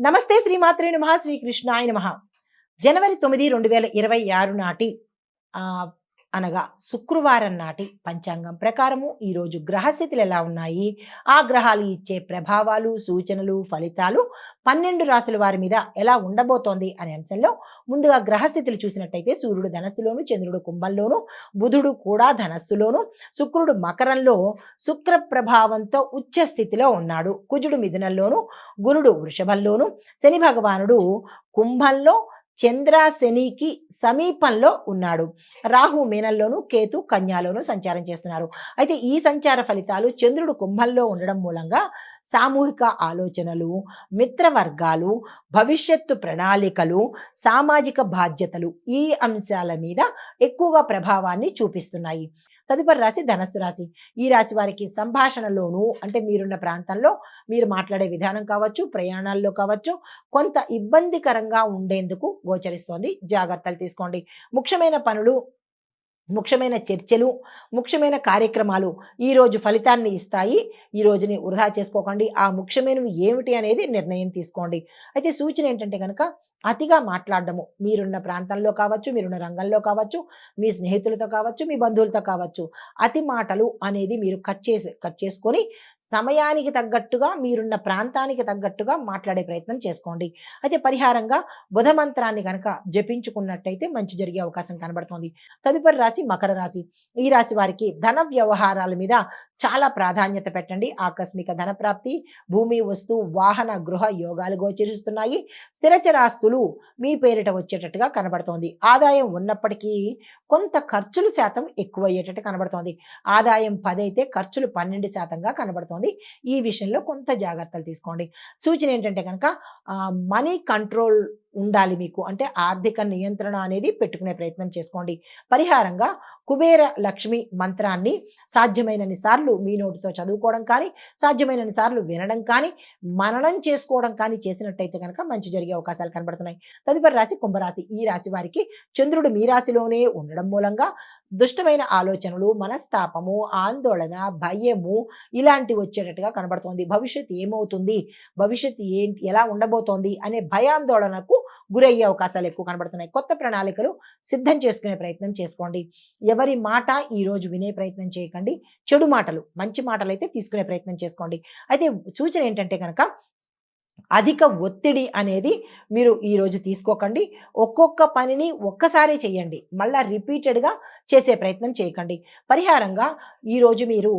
నమస్తే శ్రీమాత్రే నమః శ్రీకృష్ణాయ నమః. జనవరి 9, 2026 నాటి అనగా శుక్రవారం నాటి పంచాంగం ప్రకారము ఈరోజు గ్రహస్థితులు ఎలా ఉన్నాయి, ఆ గ్రహాలు ఇచ్చే ప్రభావాలు, సూచనలు, ఫలితాలు 12 రాశుల వారి మీద ఎలా ఉండబోతోంది అనే అంశంలో ముందుగా గ్రహస్థితులు చూసినట్టయితే సూర్యుడు ధనస్సులోను, చంద్రుడు కుంభంలోను, బుధుడు కూడా ధనస్సులోను, శుక్రుడు మకరంలో శుక్ర ప్రభావంతో ఉచ్చ స్థితిలో ఉన్నాడు. కుజుడు మిథునంలోను, గురుడు వృషభంలోను, శని భగవానుడు కుంభంలో చంద్ర శనికి సమీపంలో ఉన్నాడు. రాహు మీనంలోను, కేతు కన్యాలోను సంచారం చేస్తున్నారు. అయితే ఈ సంచార ఫలితాలు చంద్రుడు కుంభంలో ఉండడం మూలంగా సామూహిక ఆలోచనలు, మిత్రవర్గాలు, భవిష్యత్తు ప్రణాళికలు, సామాజిక బాధ్యతలు ఈ అంశాల మీద ఎక్కువగా ప్రభావాన్ని చూపిస్తున్నాయి. తదుపరి రాశి ధనస్సు రాశి. ఈ రాశి వారికి సంభాషణలోను అంటే మీరున్న ప్రాంతంలో మీరు మాట్లాడే విధానం కావచ్చు, ప్రయాణాల్లో కావచ్చు, కొంత ఇబ్బందికరంగా ఉండేందుకు గోచరిస్తోంది. జాగ్రత్తలు తీసుకోండి. ముఖ్యమైన పనులు, ముఖ్యమైన చర్చలు, ముఖ్యమైన కార్యక్రమాలు ఈరోజు ఫలితాన్ని ఇస్తాయి. ఈ రోజుని వృధా చేసుకోకండి. ఆ ముఖ్యమైనవి ఏమిటి అనేది నిర్ణయం తీసుకోండి. అయితే సూచన ఏంటంటే కనుక అతిగా మాట్లాడడము, మీరున్న ప్రాంతంలో కావచ్చు, మీరున్న రంగంలో కావచ్చు, మీ స్నేహితులతో కావచ్చు, మీ బంధువులతో కావచ్చు, అతి మాటలు అనేది మీరు కట్ చేసుకొని సమయానికి తగ్గట్టుగా, మీరున్న ప్రాంతానికి తగ్గట్టుగా మాట్లాడే ప్రయత్నం చేసుకోండి. అయితే పరిహారంగా బుధ మంత్రాన్ని కనుక జపించుకున్నట్టయితే మంచి జరిగే అవకాశం కనబడుతోంది. తదుపరి రాశి మకర రాశి. ఈ రాశి వారికి ధన వ్యవహారాల మీద చాలా ప్రాధాన్యత పెట్టండి. ఆకస్మిక ధన ప్రాప్తి, భూమి, వస్తు, వాహన, గృహ యోగాలు గోచరిస్తున్నాయి. స్థిరచరాస్తులు మీ పేరిట వచ్చేటట్టుగా కనబడుతోంది. ఆదాయం ఉన్నప్పటికీ కొంత ఖర్చుల శాతం ఎక్కువ అయ్యేటట్టు కనబడుతోంది. ఆదాయం 10 అయితే ఖర్చులు 12% కనబడుతోంది. ఈ విషయంలో కొంత జాగ్రత్తలు తీసుకోండి. సూచన ఏంటంటే కనుక మనీ కంట్రోల్ ఉండాలి మీకు. అంటే ఆర్థిక నియంత్రణ అనేది పెట్టుకునే ప్రయత్నం చేసుకోండి. పరిహారంగా కుబేర లక్ష్మి మంత్రాన్ని సాధ్యమైనన్ని సార్లు మీ నోటితో చదువుకోవడం కానీ, సాధ్యమైనన్ని సార్లు వినడం కానీ, మననం చేసుకోవడం కానీ చేసినట్టయితే కనుక మంచి జరిగే అవకాశాలు కనబడుతున్నాయి. తదుపరి రాశి కుంభరాశి. ఈ రాశి వారికి చంద్రుడు మీ రాశిలోనే ఉండడం మూలంగా దుష్టమైన ఆలోచనలు, మనస్తాపము, ఆందోళన, భయము ఇలాంటివి వచ్చేటట్టుగా కనబడుతోంది. భవిష్యత్తు ఏమవుతుంది, భవిష్యత్తు ఎలా ఉండబోతోంది అనే భయాందోళనకు గురయ్యే అవకాశాలు ఎక్కువ కనబడుతున్నాయి. కొత్త ప్రణాళికలు సిద్ధం చేసుకునే ప్రయత్నం చేసుకోండి. ఎవరి మాట ఈరోజు వినే ప్రయత్నం చేయకండి. చెడు మాటలు, మంచి మాటలు అయితే తీసుకునే ప్రయత్నం చేసుకోండి. అయితే సూచన ఏంటంటే కనుక అధిక ఒత్తిడి అనేది మీరు ఈరోజు తీసుకోకండి. ఒక్కొక్క పనిని ఒక్కసారి చేయండి, మళ్ళా రిపీటెడ్గా చేసే ప్రయత్నం చేయకండి. పరిహారంగా ఈరోజు మీరు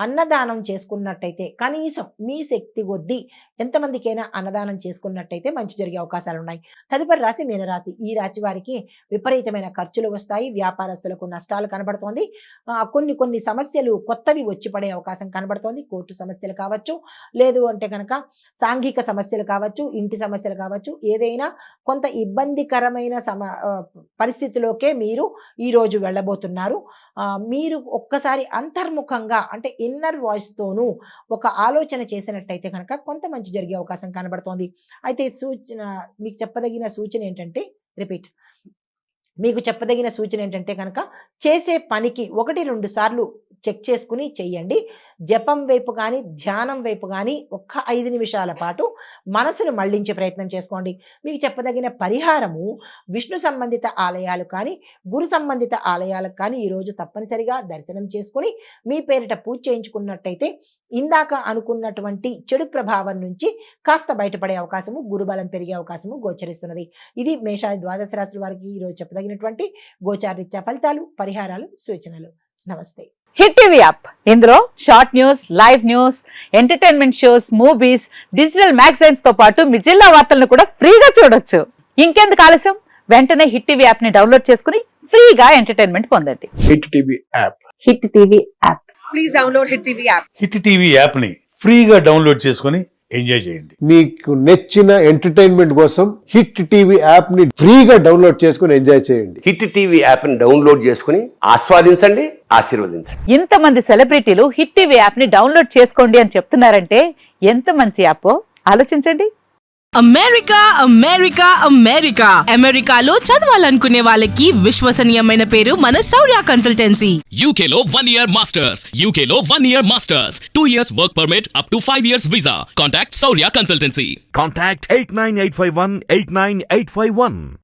అన్నదానం చేసుకున్నట్టయితే కనీసం మీ శక్తి కొద్దీ ఎంతమందికైనా అన్నదానం చేసుకున్నట్టయితే మంచి జరిగే అవకాశాలు ఉన్నాయి. తదుపరి రాశి మీనరాశి. ఈ రాశి వారికి విపరీతమైన ఖర్చులు వస్తాయి. వ్యాపారస్తులకు నష్టాలు కనబడుతోంది. కొన్ని సమస్యలు కొత్తవి వచ్చి పడే అవకాశం కనబడుతోంది. కోర్టు సమస్యలు కావచ్చు, లేదు అంటే కనుక సాంఘిక సమస్యలు కావచ్చు, ఇంటి సమస్యలు కావచ్చు, ఏదైనా కొంత ఇబ్బందికరమైన పరిస్థితిలోకే మీరు ఈరోజు వెళ్ళబోతున్నారు. మీరు ఒక్కసారి అంతర్ముఖంగా అంటే ఇన్నర్ వాయిస్తోనూ ఒక ఆలోచన చేసినట్టయితే కనుక కొంత మంచి జరిగే అవకాశం కనబడుతోంది. అయితే మీకు చెప్పదగిన సూచన ఏంటంటే మీకు చెప్పదగిన సూచన ఏంటంటే కనుక చేసే పనికి 1-2 సార్లు చెక్ చేసుకుని చెయ్యండి. జపం వైపు కానీ, ధ్యానం వైపు కానీ ఒక్క 5 నిమిషాల పాటు మనసును మళ్లించే ప్రయత్నం చేసుకోండి. మీకు చెప్పదగిన పరిహారము విష్ణు సంబంధిత ఆలయాలు కానీ, గురు సంబంధిత ఆలయాలకు కానీ ఈరోజు తప్పనిసరిగా దర్శనం చేసుకుని మీ పేరిట పూజ చేయించుకున్నట్టయితే ఇందాక అనుకున్నటువంటి చెడు ప్రభావం నుంచి కాస్త బయటపడే అవకాశము, గురుబలం పెరిగే అవకాశము గోచరిస్తున్నది. ఇది మేషాది ద్వాదశ రాశుల వారికి ఈరోజు చెప్పదగినటువంటి గోచారరీత్యా ఫలితాలు, పరిహారాలు, సూచనలు. నమస్తే. హిట్ టీవీ యాప్, ఇందులో short news, live news, entertainment shows, movies, digital magazines తో పాటు మీ జిల్లా వార్తలను కూడా ఫ్రీగా చూడొచ్చు. ఇంకెందుకు ఆలస్యం, వెంటనే హిట్ టీవీ యాప్ ని డౌన్లోడ్ చేసుకుని ఫ్రీగా ఎంటర్టైన్మెంట్ పొందండి. Hit TV app. Hit TV app. Please download hit TV app. Hit TV app ని ఫ్రీగా డౌన్లోడ్ చేసుకుని ఎంజాయ్ చేయండి. మీకు నచ్చిన ఎంటర్టైన్మెంట్ కోసం హిట్ టీవీ యాప్ ని ఫ్రీగా డౌన్లోడ్ చేసుకుని ఎంజాయ్ చేయండి. హిట్ టీవీ యాప్ ని డౌన్లోడ్ చేసుకుని ఆస్వాదించండి, ఆశీర్వదించండి. ఇంతమంది సెలబ్రిటీలు హిట్ టీవీ యాప్ ని డౌన్లోడ్ చేసుకోండి అని చెప్తున్నారంటే ఎంత మంచి యాప్ ఆలోచించండి. అమెరికా అమెరికా అమెరికా అమెరికాలో చదవాలనుకునే వాళ్ళకి విశ్వసనీయమైన పేరు మన శౌర్య కన్సల్టెన్సీ. UK లో 1 year masters. UK లో 1 year masters. 2 years work permit up to 5 years visa. Contact Saurya Consultancy. Contact 89851 89851.